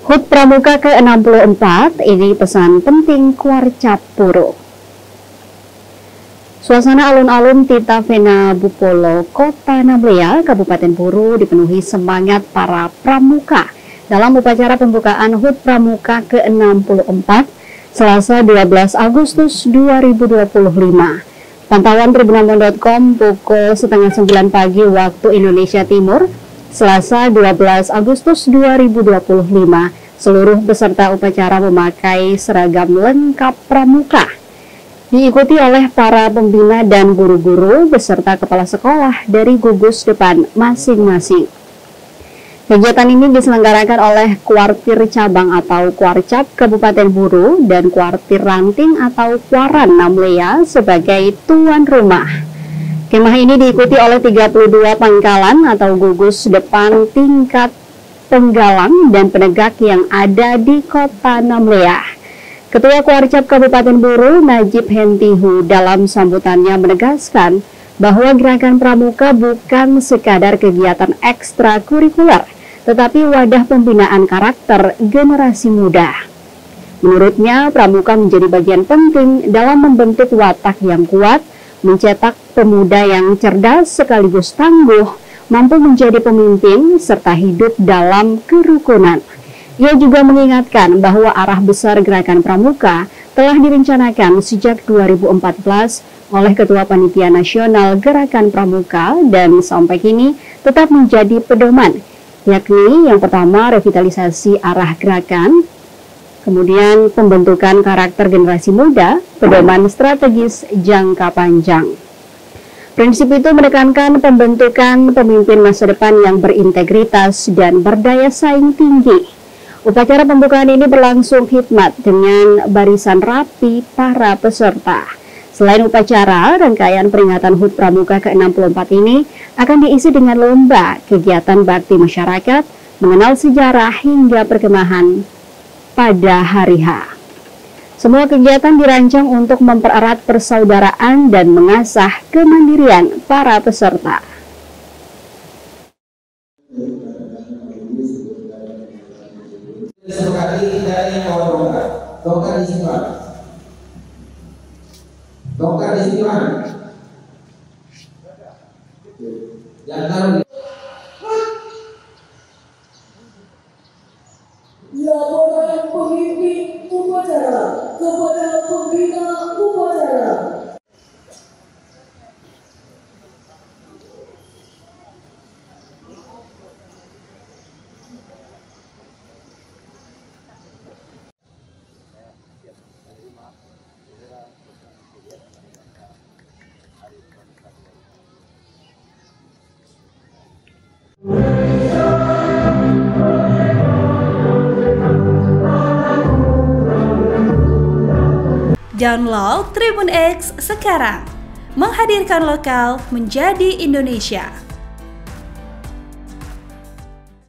HUT Pramuka ke-64, ini pesan penting Kuarcap Puro. Suasana alun-alun Tita Vena Bupolo, Kota Namlea, Kabupaten Puro dipenuhi semangat para pramuka dalam upacara pembukaan HUT Pramuka ke-64 Selasa 12 Agustus 2025. Pantauan Tribunambon.com pukul setengah 9 pagi waktu Indonesia Timur, Selasa 12 Agustus 2025, seluruh peserta upacara memakai seragam lengkap pramuka. Diikuti oleh para pembina dan guru-guru beserta kepala sekolah dari gugus depan masing-masing. Kegiatan ini diselenggarakan oleh Kuartir Cabang atau Kuarcap Kabupaten Puro dan Kuartir Ranting atau Kuaran Namlea sebagai tuan rumah. Kemah ini diikuti oleh 32 pangkalan atau gugus depan tingkat penggalang dan penegak yang ada di Kota Namlea. Ketua Kuarcap Kabupaten Puro, Najib Hentihu, dalam sambutannya menegaskan bahwa gerakan pramuka bukan sekadar kegiatan ekstrakurikuler, tetapi wadah pembinaan karakter generasi muda. Menurutnya, pramuka menjadi bagian penting dalam membentuk watak yang kuat, mencetak pemuda yang cerdas sekaligus tangguh, mampu menjadi pemimpin, serta hidup dalam kerukunan. Ia juga mengingatkan bahwa arah besar gerakan pramuka telah direncanakan sejak 2014 oleh Ketua Panitia Nasional Gerakan Pramuka dan sampai kini tetap menjadi pedoman, yakni yang pertama revitalisasi arah gerakan, kemudian pembentukan karakter generasi muda, pedoman strategis jangka panjang. Prinsip itu menekankan pembentukan pemimpin masa depan yang berintegritas dan berdaya saing tinggi. Upacara pembukaan ini berlangsung hikmat dengan barisan rapi para peserta. Selain upacara, rangkaian peringatan HUT Pramuka ke-64 ini akan diisi dengan lomba, kegiatan bakti masyarakat, mengenal sejarah hingga perkemahan pada hari H. Semua kegiatan dirancang untuk mempererat persaudaraan dan mengasah kemandirian para peserta. Sekali tidak ada yang bawa tongkat. Tongkat di sini mana? Tongkat di sini mana? Jangan taruh di... Laporan pemimpin upacara kepada pembina upacara. Download Tribun X sekarang, menghadirkan lokal menjadi Indonesia.